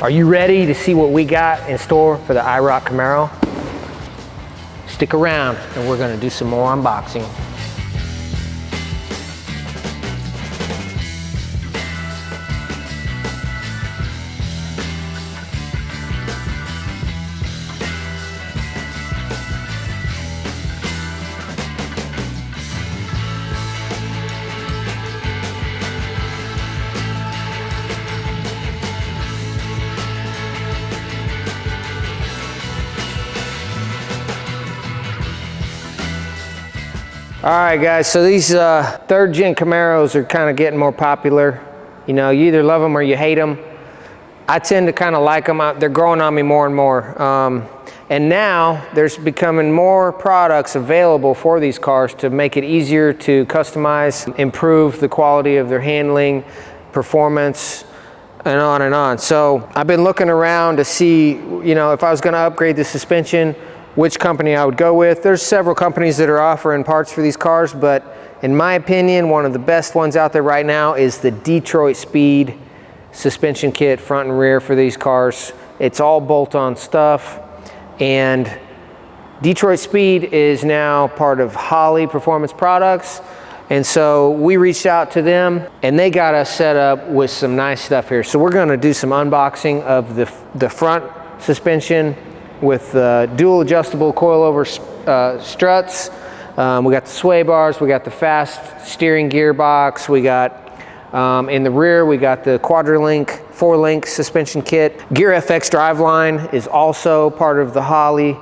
Are you ready to see what we got in store for the IROC Camaro? Stick around and we're gonna do some more unboxing. All right, guys, so these third gen Camaros are kind of getting more popular. You know, you either love them or you hate them. I tend to kind of like them. They're growing on me more and more. And now there's becoming more products available for these cars to make it easier to customize, improve the quality of their handling, performance, and on and on. So I've been looking around to see, you know, if I was going to upgrade the suspension, which company I would go with. There's several companies that are offering parts for these cars, but in my opinion, one of the best ones out there right now is the Detroit Speed suspension kit, front and rear, for these cars. It's all bolt-on stuff, and Detroit Speed is now part of Holley Performance Products, and so we reached out to them and they got us set up with some nice stuff here. So we're going to do some unboxing of the front suspension with dual adjustable coilover struts. We got the sway bars, we got the fast steering gearbox, we got in the rear we got the Quadrolink 4-link suspension kit. Gear FX driveline is also part of the Holley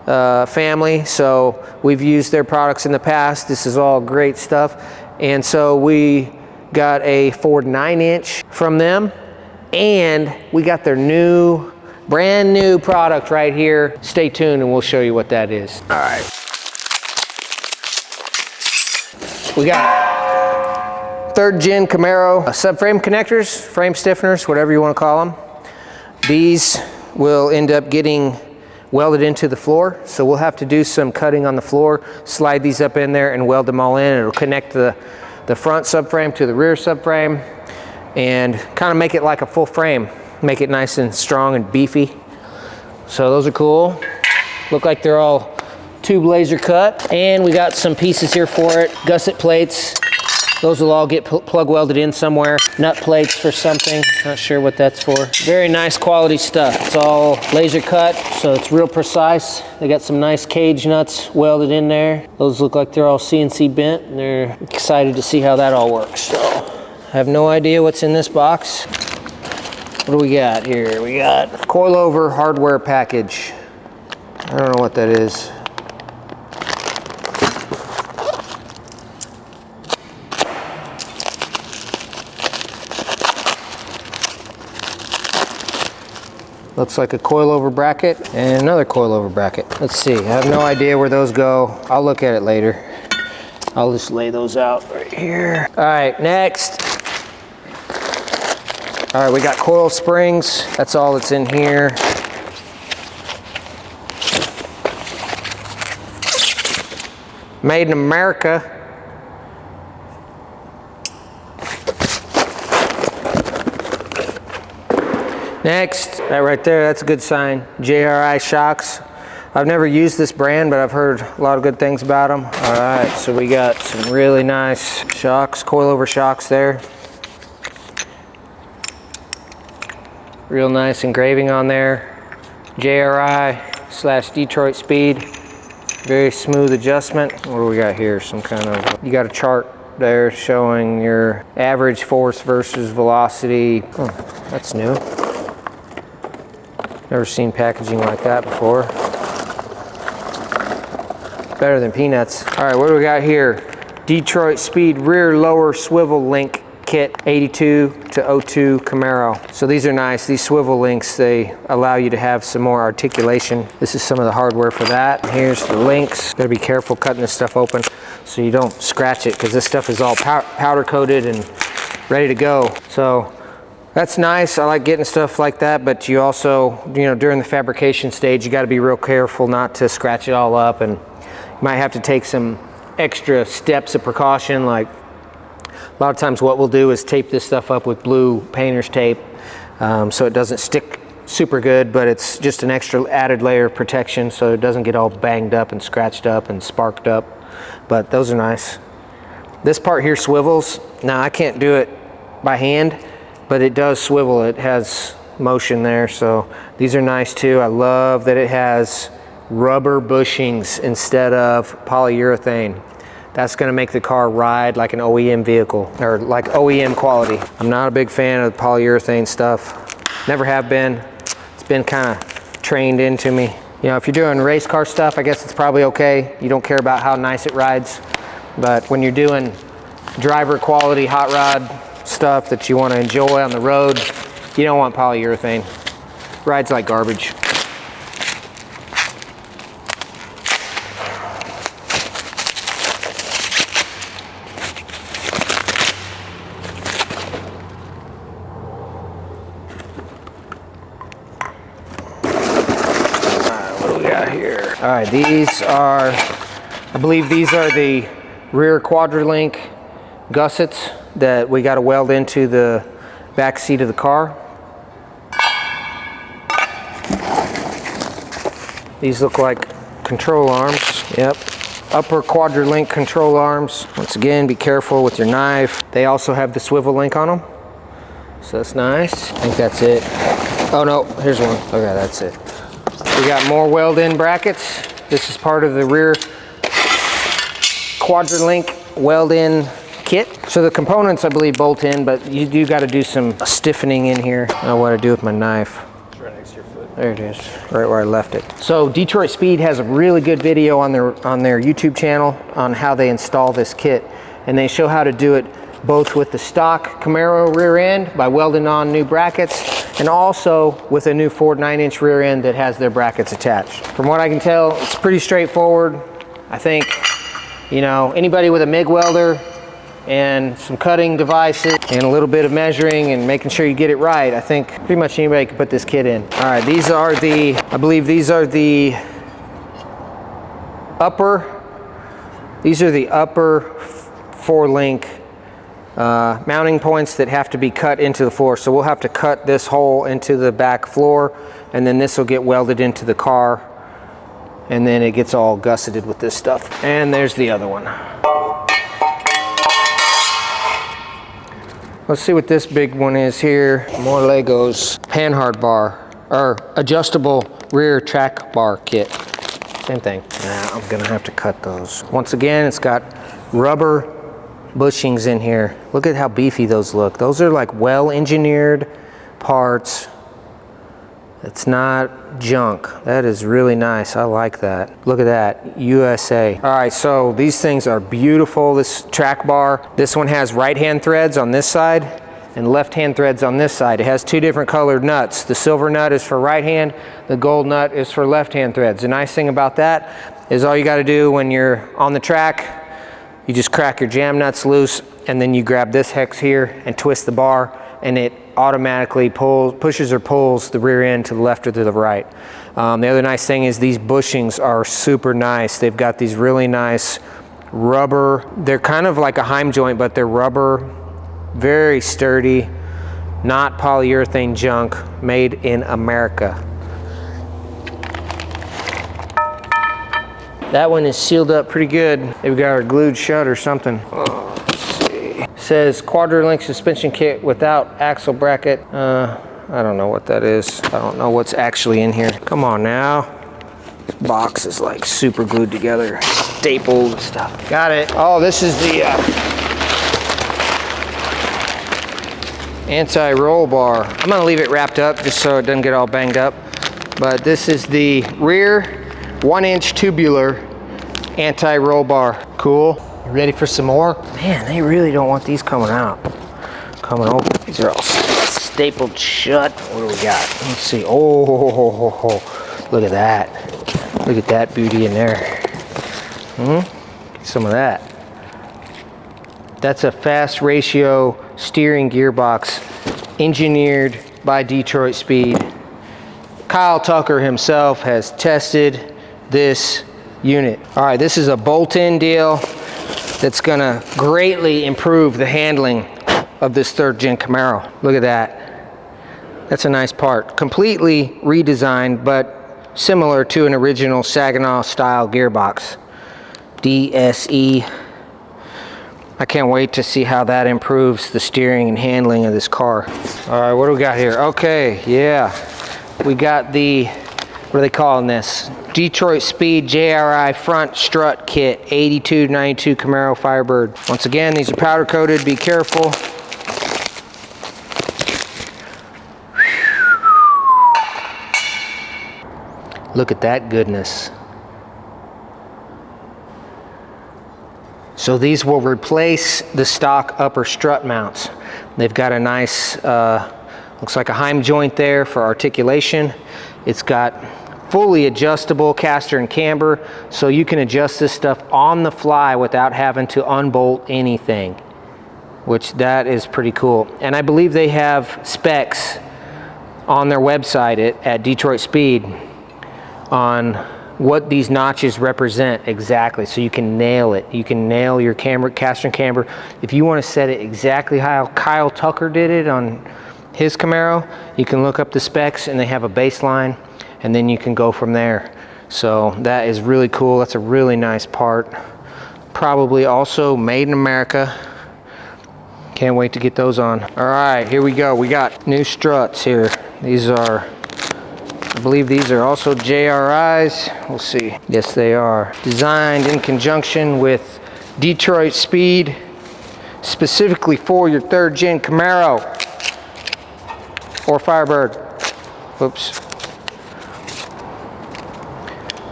family, so we've used their products in the past. This is all great stuff. And so we got a Ford 9-inch from them, and we got their brand new product right here. Stay tuned and we'll show you what that is. All right. We got third gen Camaro subframe connectors, frame stiffeners, whatever you want to call them. These will end up getting welded into the floor, so we'll have to do some cutting on the floor, slide these up in there and weld them all in. It'll connect the front subframe to the rear subframe and kind of make it like a full frame. Make it nice and strong and beefy. So those are cool. Look like they're all tube laser cut. And we got some pieces here for it. Gusset plates. Those will all get plug welded in somewhere. Nut plates for something. Not sure what that's for. Very nice quality stuff. It's all laser cut, so it's real precise. They got some nice cage nuts welded in there. Those look like they're all CNC bent, and they're excited to see how that all works. So I have no idea what's in this box. What do we got here? We got coilover hardware package. I don't know what that is. Looks like a coilover bracket and another coilover bracket. Let's see, I have no idea where those go. I'll look at it later. I'll just lay those out right here. All right, next. All right, we got coil springs. That's all that's in here. Made in America. Next, that right there, that's a good sign. JRI shocks. I've never used this brand, but I've heard a lot of good things about them. All right, so we got some really nice shocks, coilover shocks there. Real nice engraving on there. JRI/Detroit Speed. Very smooth adjustment. What do we got here? Some kind of, you got a chart there showing your average force versus velocity. Oh, that's new. Never seen packaging like that before. Better than peanuts. All right, what do we got here? Detroit Speed rear lower swivel link kit, 82 to 02 Camaro. So these are nice. These swivel links, they allow you to have some more articulation. This is some of the hardware for that. Here's the links. Gotta be careful cutting this stuff open so you don't scratch it, because this stuff is all powder coated and ready to go. So that's nice. I like getting stuff like that, but you also, you know, during the fabrication stage, you got to be real careful not to scratch it all up, and you might have to take some extra steps of precaution. Like a lot of times what we'll do is tape this stuff up with blue painter's tape so it doesn't stick super good, but it's just an extra added layer of protection so it doesn't get all banged up and scratched up and sparked up. But those are nice. This part here swivels. Now I can't do it by hand, but it does swivel. It has motion there, so these are nice too. I love that it has rubber bushings instead of polyurethane. That's going to make the car ride like an OEM vehicle, or like OEM quality. I'm not a big fan of the polyurethane stuff. Never have been. It's been kind of trained into me. You know, if you're doing race car stuff, I guess it's probably okay. You don't care about how nice it rides. But when you're doing driver quality hot rod stuff that you want to enjoy on the road, you don't want polyurethane. Rides like garbage. What do we got here? All right, these are, I believe these are the rear quadrillink gussets that we got to weld into the back seat of the car. These look like control arms. Yep, upper quadrillink control arms. Once again, be careful with your knife. They also have the swivel link on them, so that's nice. I think that's it. Oh no, here's one. Okay, that's it. We got more weld-in brackets. This is part of the rear quadrillink weld-in kit. So the components, I believe, bolt in, but you do got to do some stiffening in here. I know what to do with my knife. It's right next to your foot. There it is, right where I left it. So Detroit Speed has a really good video on their YouTube channel on how they install this kit, and they show how to do it both with the stock Camaro rear end by welding on new brackets, and also with a new Ford 9-inch rear end that has their brackets attached. From what I can tell, it's pretty straightforward. I think, you know, anybody with a MIG welder and some cutting devices and a little bit of measuring and making sure you get it right, I think pretty much anybody can put this kit in. All right, these are the, I believe these are the upper 4-link mounting points that have to be cut into the floor. So we'll have to cut this hole into the back floor, and then this will get welded into the car, and then it gets all gusseted with this stuff. And there's the other one. Let's see what this big one is here. More Legos. Panhard bar, or adjustable rear track bar kit. Same thing. Nah, I'm gonna have to cut those. Once again, it's got rubber bushings in here. Look at how beefy those look. Those are like well-engineered parts. It's not junk. That is really nice. I like that. Look at that, USA. All right, so these things are beautiful. This track bar, this one has right-hand threads on this side and left-hand threads on this side. It has two different colored nuts. The silver nut is for right hand, the gold nut is for left-hand threads. The nice thing about that is all you gotta do when you're on the track, you just crack your jam nuts loose, and then you grab this hex here and twist the bar, and it automatically pushes or pulls the rear end to the left or to the right. The other nice thing is these bushings are super nice. They've got these really nice rubber, they're kind of like a Heim joint, but they're rubber, very sturdy, not polyurethane junk, made in America. That one is sealed up pretty good. They've got it glued shut or something. Oh, let's see. It says quadrillink suspension kit without axle bracket. I don't know what that is. I don't know what's actually in here. Come on now. This box is like super glued together, stapled and stuff. Got it. Oh, this is the anti-roll bar. I'm gonna leave it wrapped up just so it doesn't get all banged up. But this is the rear 1-inch tubular anti-roll bar. Cool. You ready for some more? Man, they really don't want these coming out. Coming open. These are all stapled shut. What do we got? Let's see. Oh, look at that. Look at that beauty in there. Get some of that. That's a fast ratio steering gearbox engineered by Detroit Speed. Kyle Tucker himself has tested this unit. All right, this is a bolt-in deal that's gonna greatly improve the handling of this 3rd gen Camaro. Look at that. That's a nice part. Completely redesigned, but similar to an original Saginaw style gearbox. DSE. I can't wait to see how that improves the steering and handling of this car. All right, what do we got here? Okay, yeah. We got the, what are they calling this? Detroit Speed JRI front strut kit, 8292 Camaro Firebird. Once again, these are powder coated, be careful. Look at that goodness. So these will replace the stock upper strut mounts. They've got a nice, looks like a Heim joint there for articulation. It's got fully adjustable caster and camber, so you can adjust this stuff on the fly without having to unbolt anything, which that is pretty cool. And I believe they have specs on their website at Detroit Speed on what these notches represent exactly, so you can nail it. You can nail your camber, caster and camber. If you want to set it exactly how Kyle Tucker did it on his Camaro, you can look up the specs and they have a baseline, and then you can go from there. So that is really cool. That's a really nice part. Probably also made in America. Can't wait to get those on. All right, here we go. We got new struts here. These are, I believe these are also JRIs. We'll see. Yes, they are. Designed in conjunction with Detroit Speed, specifically for your third gen Camaro or Firebird. Whoops.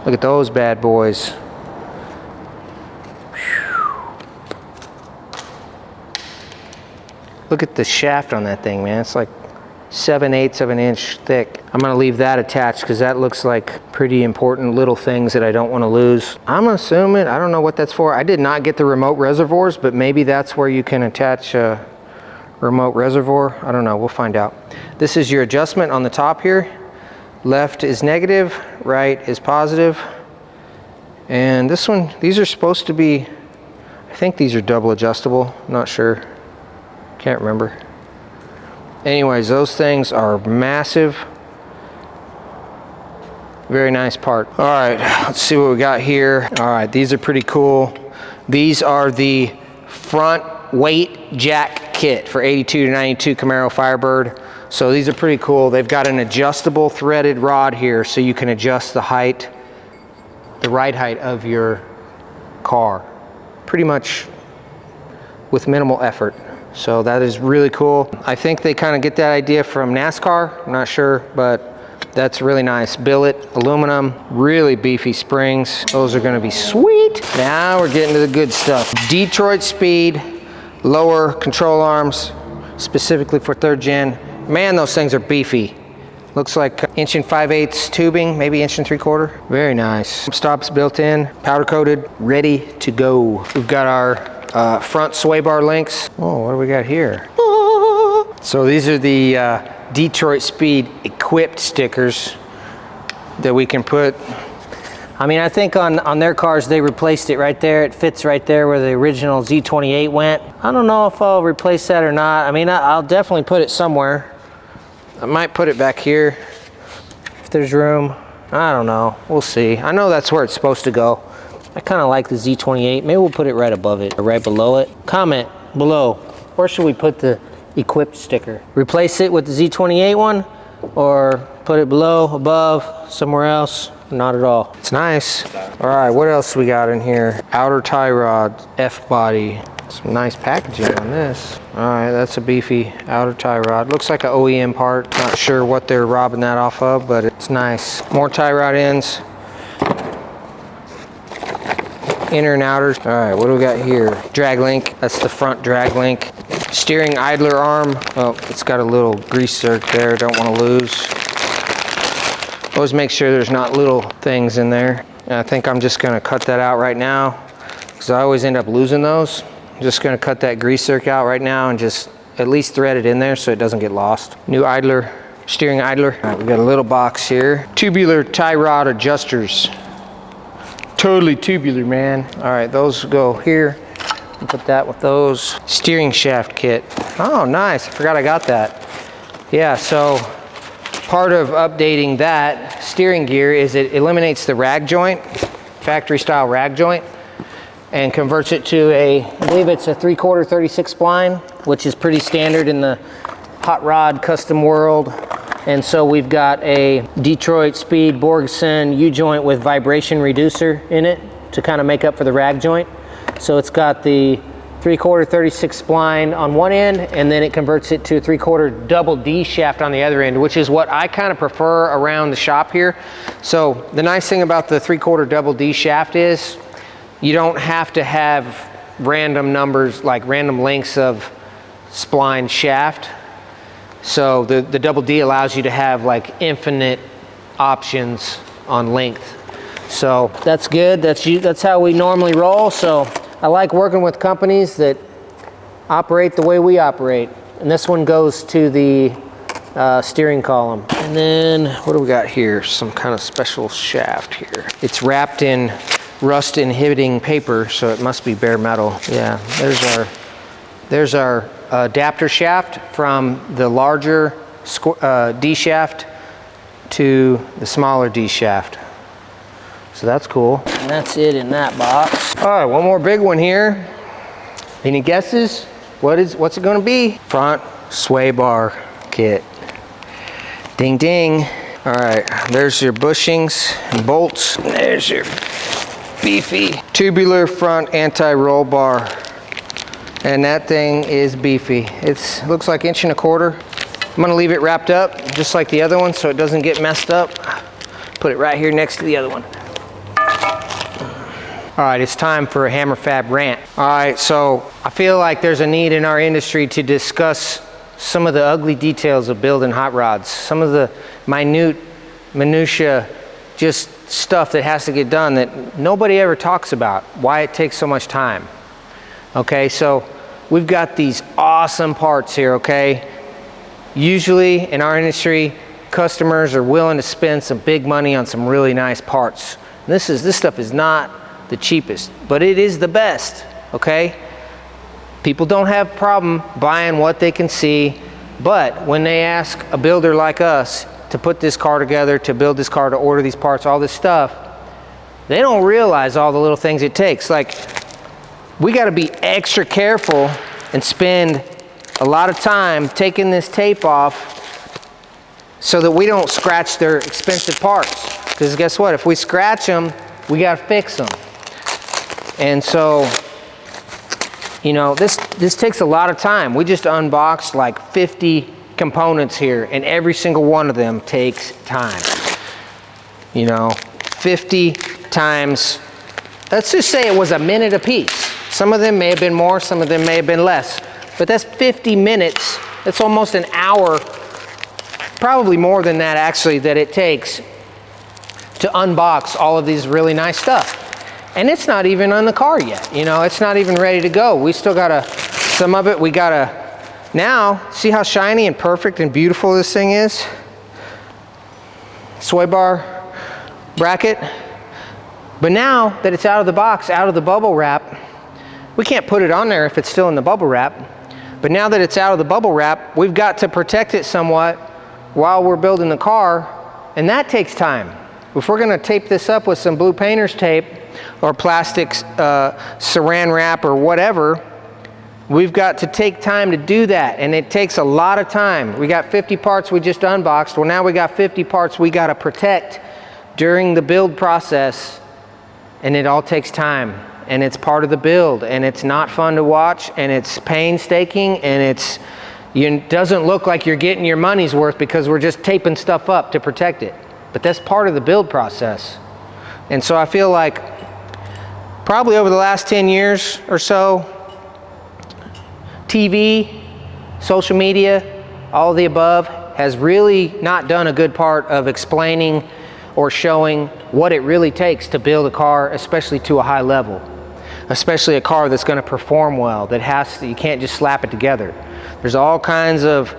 Look at those bad boys. Whew. Look at the shaft on that thing, man. It's like 7/8 of an inch thick. I'm gonna leave that attached because that looks like pretty important little things that I don't want to lose. I'm assuming, I don't know what that's for. I did not get the remote reservoirs, but maybe that's where you can attach a remote reservoir. I don't know, we'll find out. This is your adjustment on the top here. Left is negative, right is positive. And this one, these are supposed to be, I think these are double adjustable. I'm not sure, can't remember. Anyways, those things are massive. Very nice part. All right, let's see what we got here. All right, these are pretty cool. These are the front weight jack kit for 82 to 92 Camaro Firebird. So these are pretty cool. They've got an adjustable threaded rod here so you can adjust the height, the ride height of your car, pretty much with minimal effort. So that is really cool. I think they kind of get that idea from NASCAR. I'm not sure, but that's really nice. Billet, aluminum, really beefy springs. Those are gonna be sweet. Now we're getting to the good stuff. Detroit Speed, lower control arms, specifically for third gen. Man, those things are beefy. Looks like 1.5/8" tubing, maybe 1.75". Very nice. Stops built in, powder coated, ready to go. We've got our front sway bar links. Oh, what do we got here? So these are the Detroit Speed equipped stickers that we can put. I mean, I think on their cars, they replaced it right there. It fits right there where the original Z28 went. I don't know if I'll replace that or not. I mean, I'll definitely put it somewhere. I might put it back here if there's room. I don't know, we'll see. I know that's where it's supposed to go. I kind of like the Z28. Maybe we'll put it right above it or right below it. Comment below, where should we put the equipped sticker? Replace it with the Z28 one, or put it below, above, somewhere else? Not at all. It's nice. All right, what else we got in here? Outer tie rod, F-body. Some nice packaging on this. All right, that's a beefy outer tie rod. Looks like an OEM part. Not sure what they're robbing that off of, but it's nice. More tie rod ends. Inner and outers. All right, what do we got here? Drag link, that's the front drag link. Steering idler arm. Oh, it's got a little grease zerk there, don't want to lose. Always make sure there's not little things in there. And I think I'm just gonna cut that out right now because I always end up losing those. I'm just gonna cut that grease zerk out right now and just at least thread it in there so it doesn't get lost. New idler, steering idler. All right, we got a little box here. Tubular tie rod adjusters. Totally tubular, man. All right, those go here. I'll put that with those. Steering shaft kit. Oh, nice, I forgot I got that. Yeah, so part of updating that steering gear is it eliminates the rag joint, factory style rag joint, and converts it to I believe it's a 3/4 36 spline, which is pretty standard in the hot rod custom world. And so we've got a Detroit Speed Borgson U-joint with vibration reducer in it to kind of make up for the rag joint. So it's got the 3/4 36 spline on one end, and then it converts it to a 3/4 double D shaft on the other end, which is what I kind of prefer around the shop here. So the nice thing about the 3/4 double D shaft is you don't have to have random numbers, like random lengths of spline shaft. So the double D allows you to have like infinite options on length. So that's good. That's how we normally roll. So I like working with companies that operate the way we operate. And this one goes to the steering column. And then what do we got here? Some kind of special shaft here. It's wrapped in rust inhibiting paper, so it must be bare metal. Yeah, there's our adapter shaft from the larger D shaft to the smaller D shaft. So that's cool. And that's it in that box. All right, one more big one here. Any guesses? What's it gonna be? Front sway bar kit. Ding ding. All right, there's your bushings and bolts. There's your beefy tubular front anti-roll bar. And that thing is beefy. It looks like 1.25 inches. I'm gonna leave it wrapped up just like the other one so it doesn't get messed up. Put it right here next to the other one. All right, it's time for a Hammerfab rant. All right, so I feel like there's a need in our industry to discuss some of the ugly details of building hot rods, some of the minutia, just stuff that has to get done that nobody ever talks about, why it takes so much time. Okay, so we've got these awesome parts here, okay? Usually in our industry, customers are willing to spend some big money on some really nice parts. This stuff is not the cheapest, but it is the best, okay? People don't have a problem buying what they can see, but when they ask a builder like us to put this car together, to build this car, to order these parts, all this stuff, they don't realize all the little things it takes. Like, we got to be extra careful and spend a lot of time taking this tape off so that we don't scratch their expensive parts. Because guess what? If we scratch them, we got to fix them. And so, you know, this takes a lot of time. We just unboxed like 50 components here, and every single one of them takes time. You know, 50 times, let's just say it was a minute a piece. Some of them may have been more, some of them may have been less. But that's 50 minutes, that's almost an hour, probably more than that actually, that it takes to unbox all of these really nice stuff. And it's not even on the car yet, you know, it's not even ready to go. We still gotta, some of it we gotta, now, see how shiny and perfect and beautiful this thing is? Sway bar bracket. But now that it's out of the box, out of the bubble wrap, we can't put it on there if it's still in the bubble wrap. But now that it's out of the bubble wrap, we've got to protect it somewhat while we're building the car, and that takes time. If we're gonna tape this up with some blue painter's tape or plastic saran wrap or whatever, we've got to take time to do that, and it takes a lot of time. We got 50 parts we just unboxed. Well, now we got 50 parts we gotta protect during the build process, and it all takes time. And it's part of the build, and it's not fun to watch, and it's painstaking, and it doesn't look like you're getting your money's worth because we're just taping stuff up to protect it. But that's part of the build process. And so I feel like probably over the last 10 years or so, TV, social media, all of the above has really not done a good part of explaining or showing what it really takes to build a car, especially to a high level. Especially a car that's gonna perform well, you can't just slap it together. There's all kinds of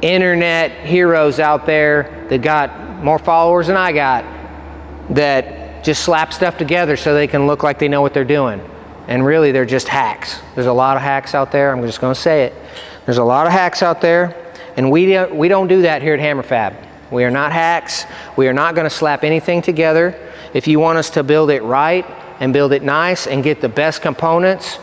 internet heroes out there that got more followers than I got that just slap stuff together so they can look like they know what they're doing. And really they're just hacks. There's a lot of hacks out there, I'm just gonna say it. There's a lot of hacks out there, and we don't do that here at Hammerfab. We are not hacks. We are not going to slap anything together. If you want us to build it right and build it nice and get the best components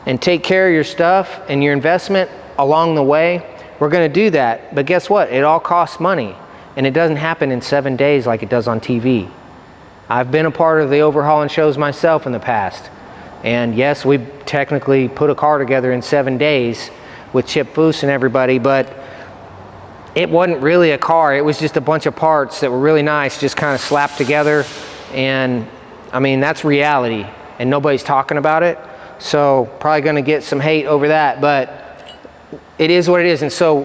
and take care of your stuff and your investment along the way, we're going to do that. But guess what? It all costs money, and it doesn't happen in 7 days like it does on TV. I've been a part of the overhauling shows myself in the past. And yes, we technically put a car together in 7 days with Chip Foose and everybody, but it wasn't really a car. It was just a bunch of parts that were really nice, just kind of slapped together. And I mean, that's reality, and nobody's talking about it. So probably going to get some hate over that, but it is what it is. And so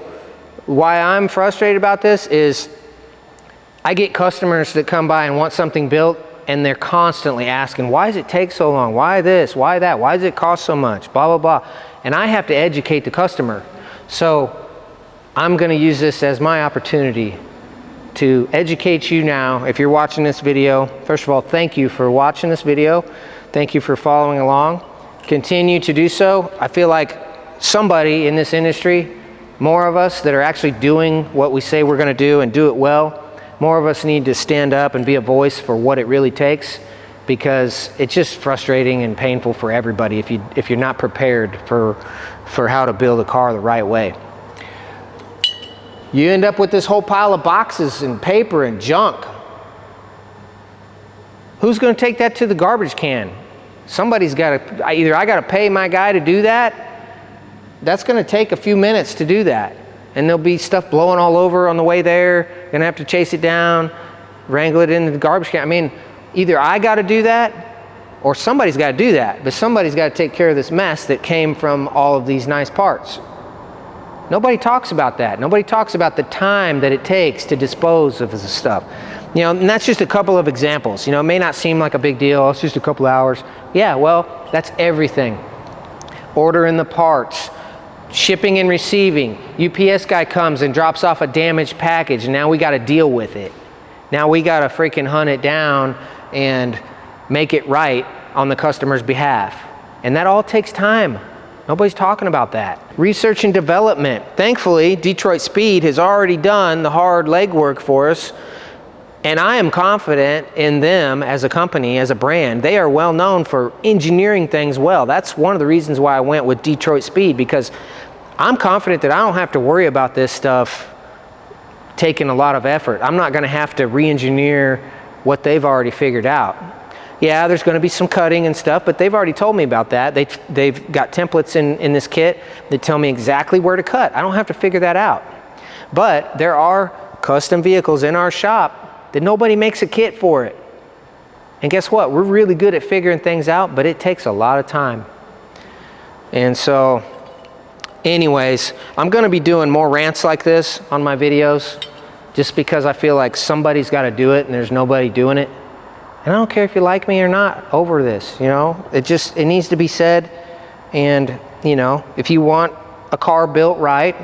why I'm frustrated about this is I get customers that come by and want something built, and they're constantly asking, why does it take so long? Why this? Why that? Why does it cost so much? Blah, blah, blah. And I have to educate the customer. So I'm going to use this as my opportunity to educate you now. If you're watching this video, first of all, thank you for watching this video. Thank you for following along. Continue to do so. I feel like somebody in this industry, more of us that are actually doing what we say we're going to do and do it well, more of us need to stand up and be a voice for what it really takes, because it's just frustrating and painful for everybody if you're not prepared for how to build a car the right way. You end up with this whole pile of boxes and paper and junk. Who's going to take that to the garbage can? Somebody's got to, either I got to pay my guy to do that. That's going to take a few minutes to do that. And there'll be stuff blowing all over on the way there. Going to have to chase it down, wrangle it into the garbage can. I mean, either I got to do that or somebody's got to do that. But somebody's got to take care of this mess that came from all of these nice parts. Nobody talks about that. Nobody talks about the time that it takes to dispose of this stuff. You know, and that's just a couple of examples. You know, it may not seem like a big deal. It's just a couple hours. Yeah, well, that's everything. Ordering the parts, shipping and receiving. UPS guy comes and drops off a damaged package, and now we got to deal with it. Now we got to freaking hunt it down and make it right on the customer's behalf. And that all takes time. Nobody's talking about that. Research and development. Thankfully, Detroit Speed has already done the hard legwork for us, and I am confident in them as a company, as a brand. They are well known for engineering things well. That's one of the reasons why I went with Detroit Speed, because I'm confident that I don't have to worry about this stuff taking a lot of effort. I'm not going to have to re-engineer what they've already figured out. Yeah, there's going to be some cutting and stuff, but they've already told me about that. They've got templates in this kit that tell me exactly where to cut. I don't have to figure that out. But there are custom vehicles in our shop that nobody makes a kit for it. And guess what? We're really good at figuring things out, but it takes a lot of time. And so, anyways, I'm going to be doing more rants like this on my videos, just because I feel like somebody's got to do it and there's nobody doing it. And I don't care if you like me or not over this, you know. It needs to be said. And, you know, if you want a car built right,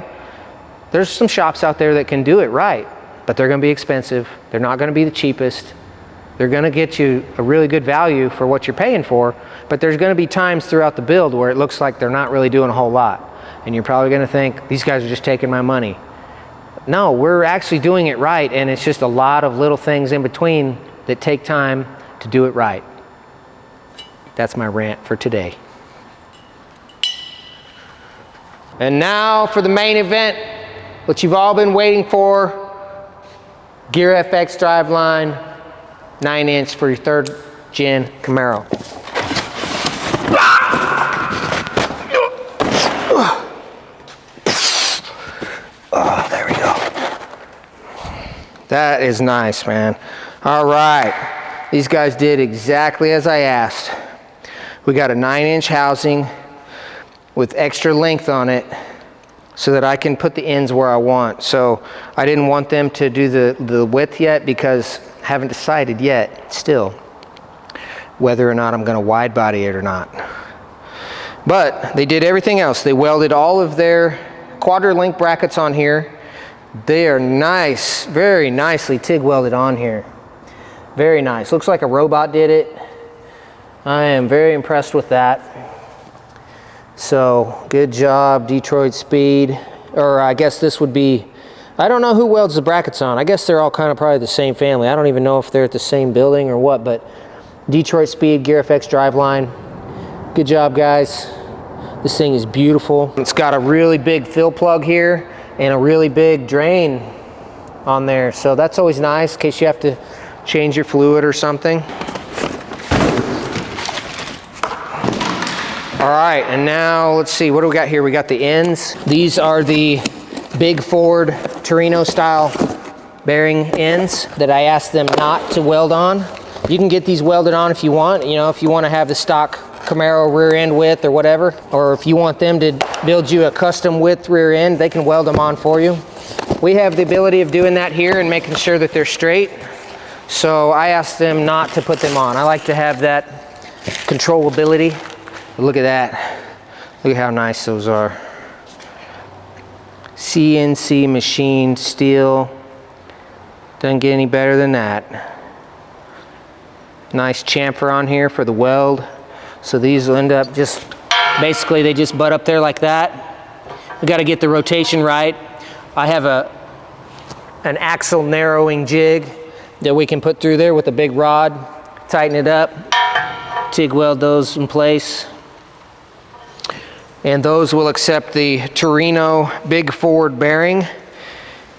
there's some shops out there that can do it right, but they're going to be expensive. They're not going to be the cheapest. They're going to get you a really good value for what you're paying for, but there's going to be times throughout the build where it looks like they're not really doing a whole lot. And you're probably going to think, these guys are just taking my money. No, we're actually doing it right, and it's just a lot of little things in between that take time to do it right. That's my rant for today. And now for the main event, what you've all been waiting for, Gear FX driveline, 9-inch for your 3rd gen Camaro. Oh, there we go. That is nice, man. All right, these guys did exactly as I asked. We got a 9-inch housing with extra length on it so that I can put the ends where I want. So I didn't want them to do the width yet, because I haven't decided yet still whether or not I'm gonna wide body it or not. But they did everything else. They welded all of their quadra-link brackets on here. They are nice, very nicely TIG welded on here. Very nice. Looks like a robot did it. I am very impressed with that. So good job, Detroit Speed. Or I guess this would be I don't know who welds the brackets on. I guess they're all kind of probably the same family. I don't even know if they're at the same building or what, but Detroit Speed, GearFX driveline. Good job, guys. This thing is beautiful. It's got a really big fill plug here and a really big drain on there. So that's always nice in case you have to change your fluid or something. All right, and now let's see, what do we got here? We got the ends. These are the big Ford Torino style bearing ends that I asked them not to weld on. You can get these welded on if you want, you know, if you want to have the stock Camaro rear end width or whatever, or if you want them to build you a custom width rear end, they can weld them on for you. We have the ability of doing that here and making sure that they're straight. So I asked them not to put them on. I like to have that controllability. But look at that. Look at how nice those are. CNC machined steel. Doesn't get any better than that. Nice chamfer on here for the weld. So these will end up just, basically they just butt up there like that. We got to get the rotation right. I have an axle narrowing jig that we can put through there with a big rod, tighten it up, TIG weld those in place. And those will accept the Torino big Ford bearing.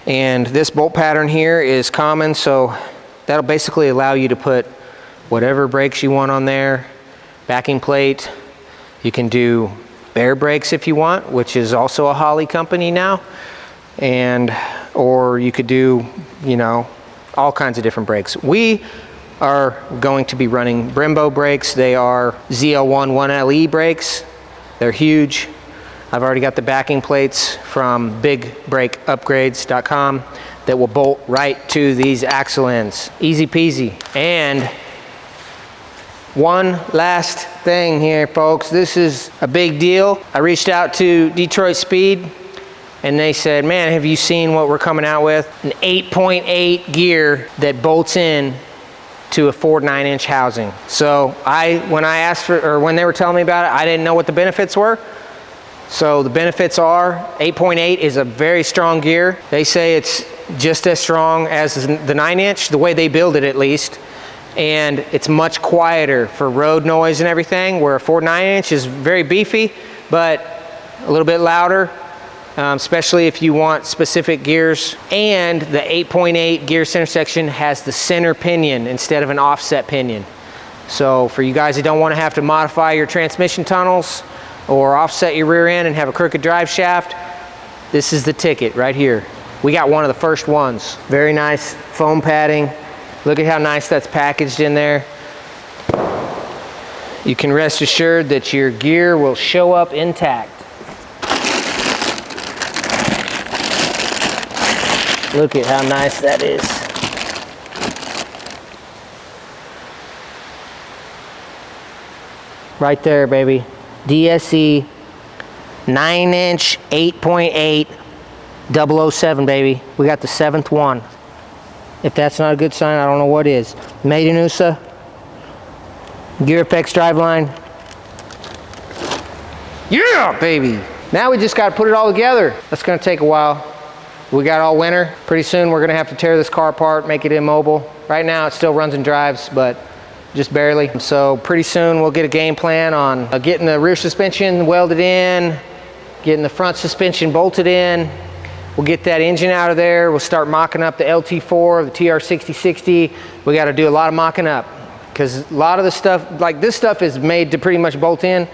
And this bolt pattern here is common, so that'll basically allow you to put whatever brakes you want on there. Backing plate. You can do bare brakes if you want, which is also a Holley company now. And, or you could do, you know, all kinds of different brakes. We are going to be running Brembo brakes. They are ZL1 1LE brakes. They're huge. I've already got the backing plates from bigbrakeupgrades.com that will bolt right to these axle ends. Easy peasy. And one last thing here, folks. This is a big deal. I reached out to Detroit Speed and they said, man, have you seen what we're coming out with? An 8.8 gear that bolts in to a Ford 9-inch housing. So when I asked for, or when they were telling me about it, I didn't know what the benefits were. So the benefits are 8.8 is a very strong gear. They say it's just as strong as the 9-inch, the way they build it at least. And it's much quieter for road noise and everything, where a Ford 9-inch is very beefy, but a little bit louder, especially if you want specific gears. And the 8.8 gear center section has the center pinion instead of an offset pinion. So for you guys that don't want to have to modify your transmission tunnels or offset your rear end and have a crooked drive shaft, this is the ticket right here. We got one of the first ones. Very nice foam padding. Look at how nice that's packaged in there. You can rest assured that your gear will show up intact. Look at how nice that is. Right there, baby. DSE 9-inch 8.8 007, baby. We got the 7th one. If that's not a good sign, I don't know what is. Made in USA. GearFX driveline. Yeah, baby. Now we just got to put it all together. That's going to take a while. We got all winter. Pretty soon we're going to have to tear this car apart, make it immobile. Right now it still runs and drives, but just barely. So pretty soon we'll get a game plan on getting the rear suspension welded in, getting the front suspension bolted in. We'll get that engine out of there. We'll start mocking up the LT4, the TR6060. We got to do a lot of mocking up because a lot of the stuff, like this stuff is made to pretty much bolt in,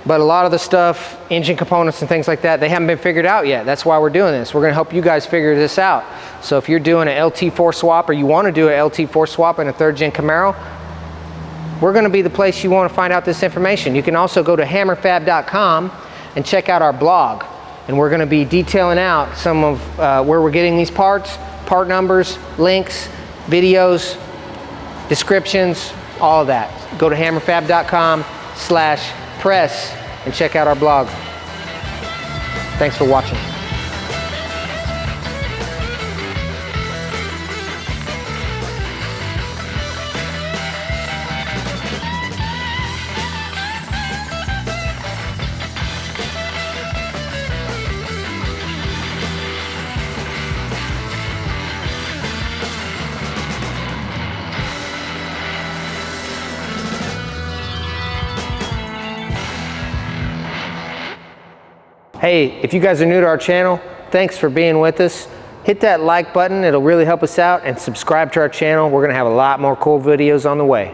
but a lot of the stuff, engine components and things like that, they haven't been figured out yet. That's why we're doing this. We're going to help you guys figure this out. So if you're doing an LT4 swap or you want to do an LT4 swap in a 3rd gen Camaro, we're going to be the place you want to find out this information. You can also go to hammerfab.com and check out our blog. And we're going to be detailing out some of where we're getting these parts, part numbers, links, videos, descriptions, all of that. Go to hammerfab.com/press and check out our blog. Thanks for watching. Hey, if you guys are new to our channel, thanks for being with us. Hit that like button, it'll really help us out, and subscribe to our channel. We're gonna have a lot more cool videos on the way.